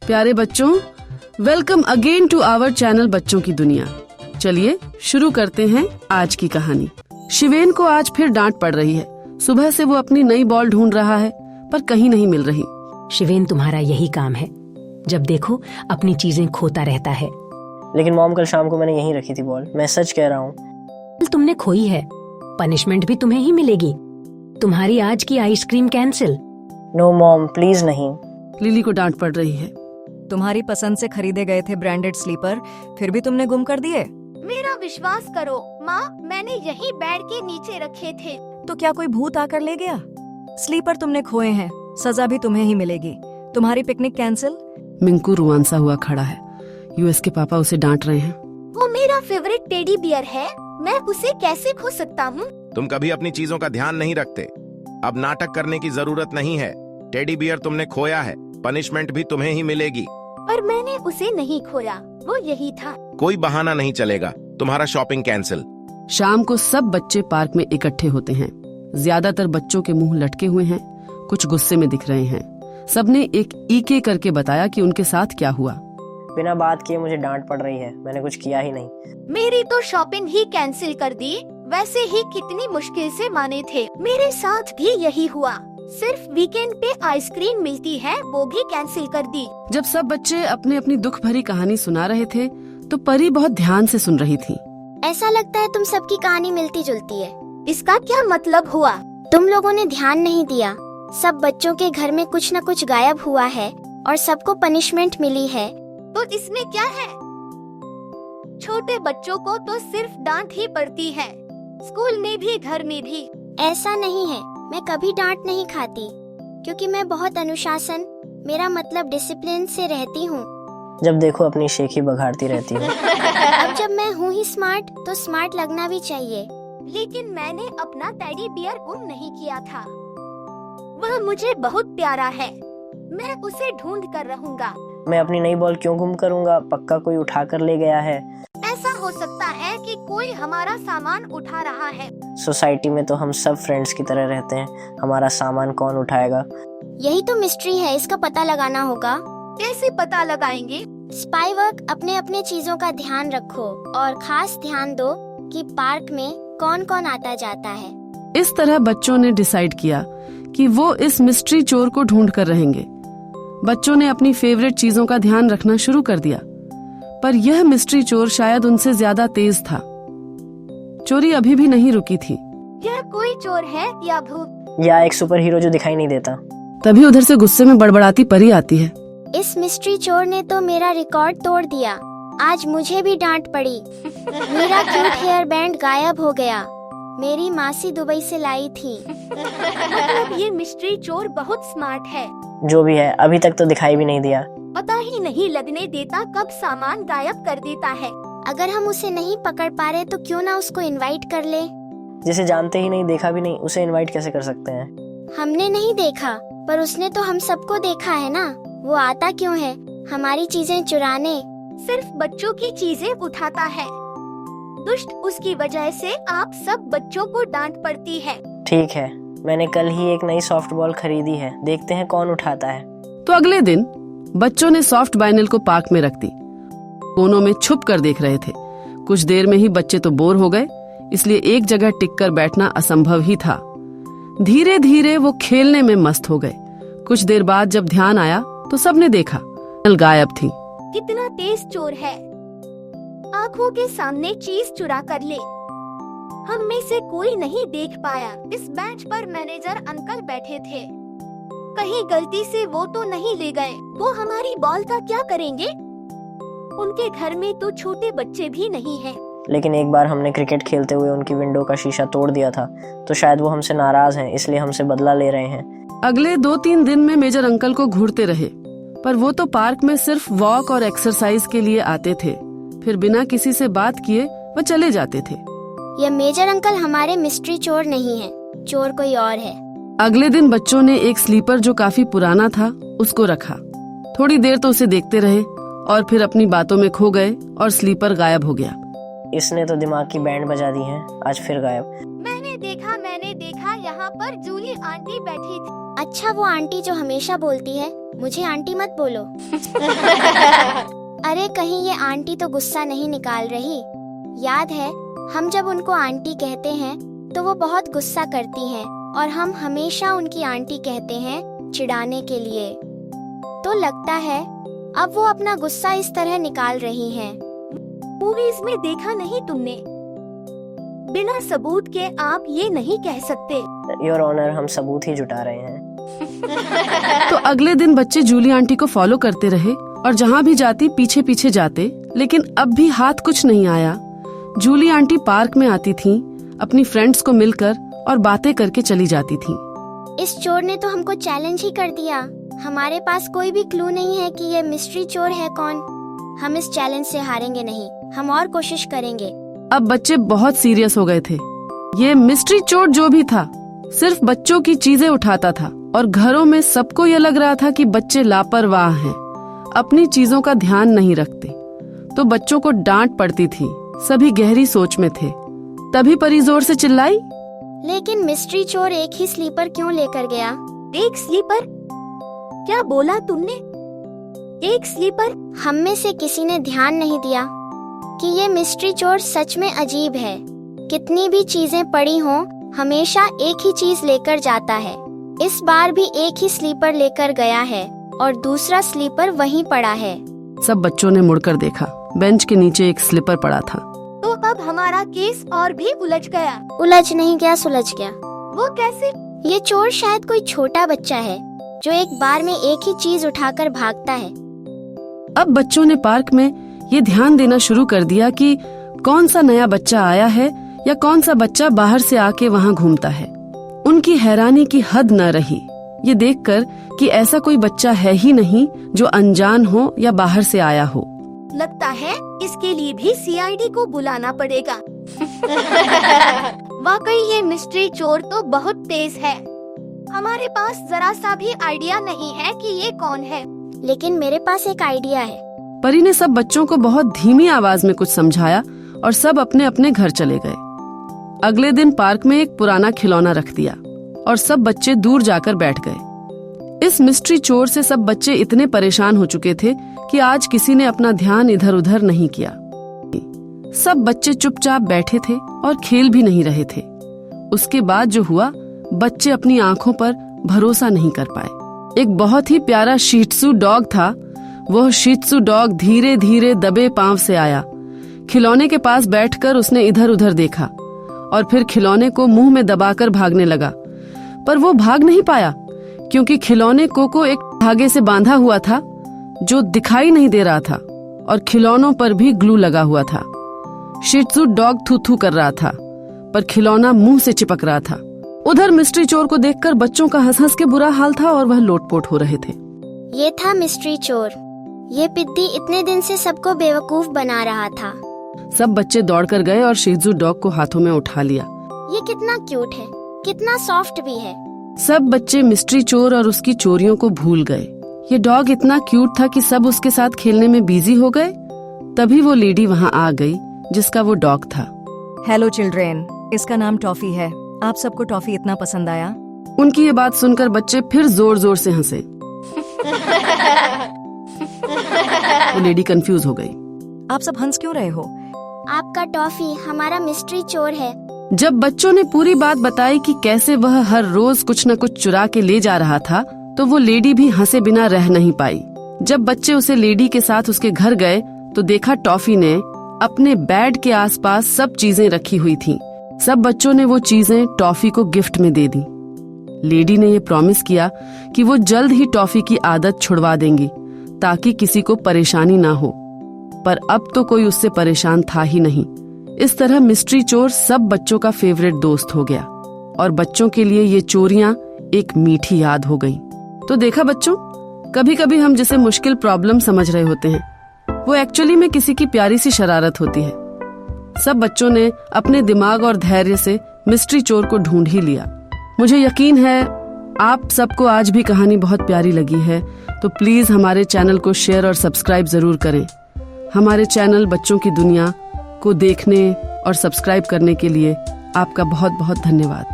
प्यारे बच्चों, welcome again to our channel बच्चों की दुनिया। चलिए शुरू करते हैं आज की कहानी। शिवेन को आज फिर डांट पड़ रही है। सुबह से वो अपनी नई बॉल ढूंढ रहा है पर कहीं नहीं मिल रही। शिवेन, तुम्हारा यही काम है, जब देखो अपनी चीजें खोता रहता है। लेकिन मॉम, कल शाम को मैंने यहीं रखी थी बॉल, मैं सच कह रहा हूँ। तुमने खोई है, पनिशमेंट भी तुम्हें ही मिलेगी। तुम्हारी आज की ice cream cancel. No mom, please नहीं। लिली को डांट पड़ रही है। तुम्हारी पसंद से खरीदे गए थे ब्रांडेड स्लीपर, फिर भी तुमने गुम कर दिए। मेरा विश्वास करो माँ, मैंने यही बेड के नीचे रखे थे। तो क्या कोई भूत आकर ले गया? स्लीपर तुमने खोए हैं, सजा भी तुम्हें ही मिलेगी। तुम्हारी पिकनिक कैंसिल। मिंकू रुआंसा हुआ खड़ा है। यूएस के पापा उसे डांट रहे हैं। वो मेरा फेवरेट टेडी बियर है, मैं उसे कैसे खो सकता हूँ? तुम कभी अपनी चीजों का ध्यान नहीं रखते। अब नाटक करने की जरूरत नहीं है। टेडी बियर तुमने खोया है, पनिशमेंट भी तुम्हें ही मिलेगी। पर मैंने उसे नहीं खोया, वो यही था। कोई बहाना नहीं चलेगा, तुम्हारा शॉपिंग कैंसिल। शाम को सब बच्चे पार्क में इकट्ठे होते हैं। ज्यादातर बच्चों के मुंह लटके हुए हैं, कुछ गुस्से में दिख रहे हैं। सबने एक ईके करके बताया कि उनके साथ क्या हुआ। बिना बात किए मुझे डांट पड़ रही है, मैंने कुछ किया ही नहीं। मेरी तो शॉपिंग ही कैंसिल कर दी। वैसे ही कितनी मुश्किल से माने थे। मेरे साथ भी यही हुआ। सिर्फ वीकेंड पे आइसक्रीम मिलती है, वो भी कैंसिल कर दी। जब सब बच्चे अपनी अपनी दुख भरी कहानी सुना रहे थे तो परी बहुत ध्यान से सुन रही थी। ऐसा लगता है तुम सबकी कहानी मिलती जुलती है। इसका क्या मतलब हुआ? तुम लोगों ने ध्यान नहीं दिया। सब बच्चों के घर में कुछ न कुछ गायब हुआ है और सबको पनिशमेंट मिली है। तो इसमें क्या है? छोटे बच्चों को तो सिर्फ डांट ही पड़ती है, स्कूल में भी घर में भी। ऐसा नहीं है, मैं कभी डांट नहीं खाती क्योंकि मैं बहुत अनुशासन, मेरा मतलब डिसिप्लिन से रहती हूँ। जब देखो अपनी शेखी बघाड़ती रहती हूँ। अब जब मैं हूँ ही स्मार्ट तो स्मार्ट लगना भी चाहिए। लेकिन मैंने अपना टेडी बियर गुम नहीं किया था। वह मुझे बहुत प्यारा है, मैं उसे ढूंढ कर रहूंगा। मैं अपनी नई बॉल क्यों गुम करूँगा? पक्का कोई उठा कर ले गया है। ऐसा हो सकता है कि कोई हमारा सामान उठा रहा है। सोसाइटी में तो हम सब फ्रेंड्स की तरह रहते हैं, हमारा सामान कौन उठाएगा? यही तो मिस्ट्री है, इसका पता लगाना होगा। कैसे पता लगाएंगे? Spy work. अपने अपने चीजों का ध्यान रखो और खास ध्यान दो कि पार्क में कौन कौन आता जाता है। इस तरह बच्चों ने डिसाइड किया कि वो इस मिस्ट्री चोर को ढूंढ कर रहेंगे। बच्चों ने अपनी फेवरेट चीजों का ध्यान रखना शुरू कर दिया, पर यह मिस्ट्री चोर शायद उनसे ज्यादा तेज था। चोरी अभी भी नहीं रुकी थी। यह कोई चोर है या भूत? या एक सुपर हीरो जो दिखाई नहीं देता। तभी उधर से गुस्से में बड़बड़ाती परी आती है। इस मिस्ट्री चोर ने तो मेरा रिकॉर्ड तोड़ दिया। आज मुझे भी डांट पड़ी। मेरा क्यूट हेयर बैंड गायब हो गया। मेरी मासी दुबई से लाई थी। मतलब ये मिस्ट्री चोर बहुत स्मार्ट है। जो भी है, अभी तक तो दिखाई भी नहीं दिया। पता ही नहीं लगने देता कब सामान गायब कर देता है। अगर हम उसे नहीं पकड़ पा रहे तो क्यों ना उसको इनवाइट कर ले। जिसे जानते ही नहीं, देखा भी नहीं, उसे इनवाइट कैसे कर सकते हैं? हमने नहीं देखा, पर उसने तो हम सबको देखा है ना। वो आता क्यों है हमारी चीजें चुराने? सिर्फ बच्चों की चीजें उठाता है। दुष्ट, उसकी वजह से आप सब बच्चों को डांट पड़ती है। ठीक है, मैंने कल ही एक नई सॉफ्ट बॉल खरीदी है, देखते हैं कौन उठाता है। तो अगले दिन बच्चों ने सॉफ्ट बाइनल को पार्क में रख दी। कोनों में छुप कर देख रहे थे। कुछ देर में ही बच्चे तो बोर हो गए, इसलिए एक जगह टिककर बैठना असंभव ही था। धीरे धीरे वो खेलने में मस्त हो गए। कुछ देर बाद जब ध्यान आया तो सबने देखा बाइनल गायब थी। कितना तेज चोर है, आँखों के सामने चीज चुरा कर ले। हम में से कोई नहीं देख पाया। इस बेंच पर मैनेजर अंकल बैठे थे, कहीं गलती से वो तो नहीं ले गए। वो हमारी बॉल का क्या करेंगे? उनके घर में तो छोटे बच्चे भी नहीं हैं। लेकिन एक बार हमने क्रिकेट खेलते हुए उनकी विंडो का शीशा तोड़ दिया था, तो शायद वो हमसे नाराज हैं, इसलिए हमसे बदला ले रहे हैं। अगले 2-3 दिन में मेजर अंकल को घूरते रहे, पर वो तो पार्क में सिर्फ वॉक और एक्सरसाइज के लिए आते थे। फिर बिना किसी से बात किए वो चले जाते थे। ये मेजर अंकल हमारे मिस्ट्री चोर नहीं है, चोर कोई और है। अगले दिन बच्चों ने एक स्लीपर जो काफी पुराना था उसको रखा। थोड़ी देर तो उसे देखते रहे और फिर अपनी बातों में खो गए और स्लीपर गायब हो गया। इसने तो दिमाग की बैंड बजा दी है, आज फिर गायब। मैंने देखा यहाँ पर जूली आंटी बैठी थी। अच्छा, वो आंटी जो हमेशा बोलती है मुझे आंटी मत बोलो। अरे कहीं ये आंटी तो गुस्सा नहीं निकाल रही? याद है हम जब उनको आंटी कहते हैं तो वो बहुत गुस्सा करती हैं और हम हमेशा उनकी आंटी कहते हैं चिढ़ाने के लिए। तो लगता है अब वो अपना गुस्सा इस तरह निकाल रही हैं। मूवीज में देखा नहीं तुमने? बिना सबूत के आप ये नहीं कह सकते। योर ऑनर, हम सबूत ही जुटा रहे हैं। तो अगले दिन बच्चे जूली आंटी को फॉलो करते रहे और जहाँ भी जाती पीछे पीछे जाते, लेकिन अब भी हाथ कुछ नहीं आया। जूली आंटी पार्क में आती थीं, अपनी फ्रेंड्स को मिलकर और बातें करके चली जाती थीं। इस चोर ने तो हमको चैलेंज ही कर दिया। हमारे पास कोई भी क्लू नहीं है कि ये मिस्ट्री चोर है कौन। हम इस चैलेंज से हारेंगे नहीं, हम और कोशिश करेंगे। अब बच्चे बहुत सीरियस हो गए थे। ये मिस्ट्री चोर जो भी था सिर्फ बच्चों की चीजें उठाता था और घरों में सबको ये लग रहा था कि बच्चे लापरवाह हैं, अपनी चीजों का ध्यान नहीं रखते। तो बच्चों को डांट पड़ती थी, सभी गहरी सोच में थे। तभी परी जोर से चिल्लाई, लेकिन मिस्ट्री चोर एक ही स्लीपर क्यों लेकर गया? एक स्लीपर? क्या बोला तुमने? एक स्लीपर? हम में से किसी ने ध्यान नहीं दिया कि ये मिस्ट्री चोर सच में अजीब है। कितनी भी चीजें पड़ी हों, हमेशा एक ही चीज लेकर जाता है। इस बार भी एक ही स्लीपर लेकर गया है और दूसरा स्लीपर वहीं पड़ा है। सब बच्चों ने मुड़कर देखा। बेंच के नीचे एक स्लीपर पड़ा था। तो अब हमारा केस और भी उलझ गया। उलझ नहीं गया, सुलझ गया। वो कैसे? ये चोर शायद कोई छोटा बच्चा है जो एक बार में एक ही चीज उठाकर भागता है। अब बच्चों ने पार्क में ये ध्यान देना शुरू कर दिया कि कौन सा नया बच्चा आया है या कौन सा बच्चा बाहर से आके वहाँ घूमता है। उनकी हैरानी की हद न रही ये देखकर कि ऐसा कोई बच्चा है ही नहीं जो अनजान हो या बाहर से आया हो। लगता है इसके लिए भी सीआईडी को बुलाना पड़ेगा। वाकई ये मिस्ट्री चोर तो बहुत तेज है। हमारे पास जरा सा भी आइडिया नहीं है कि ये कौन है। लेकिन मेरे पास एक आइडिया है। परी ने सब बच्चों को बहुत धीमी आवाज में कुछ समझाया और सब अपने अपने घर चले गए। अगले दिन पार्क में एक पुराना खिलौना रख दिया और सब बच्चे दूर जाकर बैठ गए। इस मिस्ट्री चोर से सब बच्चे इतने परेशान हो चुके थे कि आज किसी ने अपना ध्यान इधर उधर नहीं किया। सब बच्चे चुपचाप बैठे थे और खेल भी नहीं रहे थे। उसके बाद जो हुआ, बच्चे अपनी आंखों पर भरोसा नहीं कर पाए। एक बहुत ही प्यारा शीट्सू डॉग था। वह शीट्सू डॉग धीरे धीरे दबे पांव से आया। खिलौने के पास बैठकर उसने इधर उधर देखा और फिर खिलौने को मुंह में दबाकर भागने लगा। पर वो भाग नहीं पाया क्योंकि खिलौने को एक धागे से बांधा हुआ था जो दिखाई नहीं दे रहा था और खिलौनों पर भी ग्लू लगा हुआ था। शिट्सू डॉग थू थू कर रहा था पर खिलौना मुंह से चिपक रहा था। उधर मिस्ट्री चोर को देखकर बच्चों का हंस हंस के बुरा हाल था और वह लोटपोट हो रहे थे। ये था मिस्ट्री चोर। ये पिद्दी इतने दिन से सबको बेवकूफ बना रहा था। सब बच्चे दौड़कर गए और शिट्सू डॉग को हाथों में उठा लिया। ये कितना क्यूट है, कितना सॉफ्ट भी है। सब बच्चे मिस्ट्री चोर और उसकी चोरियों को भूल गए। ये डॉग इतना क्यूट था कि सब उसके साथ खेलने में बिजी हो गए। तभी वो लेडी वहाँ आ गई जिसका वो डॉग था। हेलो चिल्ड्रेन, इसका नाम टॉफी है। आप सबको टॉफी इतना पसंद आया? उनकी ये बात सुनकर बच्चे फिर जोर जोर से हंसे। वो लेडी कंफ्यूज हो गई। आप सब हंस क्यों रहे हो? आपका टॉफी हमारा मिस्ट्री चोर है। जब बच्चों ने पूरी बात बताई कि कैसे वह हर रोज कुछ न कुछ चुरा के ले जा रहा था, तो वो लेडी भी हंसे बिना रह नहीं पाई। जब बच्चे उसे लेडी के साथ उसके घर गए तो देखा टॉफी ने अपने बेड के आसपास सब चीजें रखी हुई थीं। सब बच्चों ने वो चीजें टॉफी को गिफ्ट में दे दी। लेडी ने ये प्रॉमिस किया कि वो जल्द ही टॉफी की आदत छुड़वा देंगी ताकि किसी को परेशानी ना हो। पर अब तो कोई उससे परेशान था ही नहीं। इस तरह मिस्ट्री चोर सब बच्चों का फेवरेट दोस्त हो गया और बच्चों के लिए ये चोरियां एक मीठी याद हो गई। तो देखा बच्चों, कभी कभी हम जिसे मुश्किल प्रॉब्लम समझ रहे होते हैं वो एक्चुअली में किसी की प्यारी सी शरारत होती है। सब बच्चों ने अपने दिमाग और धैर्य से मिस्ट्री चोर को ढूंढ ही लिया। मुझे यकीन है आप सबको आज भी कहानी बहुत प्यारी लगी है। तो प्लीज हमारे चैनल को शेयर और सब्सक्राइब जरूर करें। हमारे चैनल बच्चों की दुनिया को देखने और सब्सक्राइब करने के लिए आपका बहुत बहुत धन्यवाद।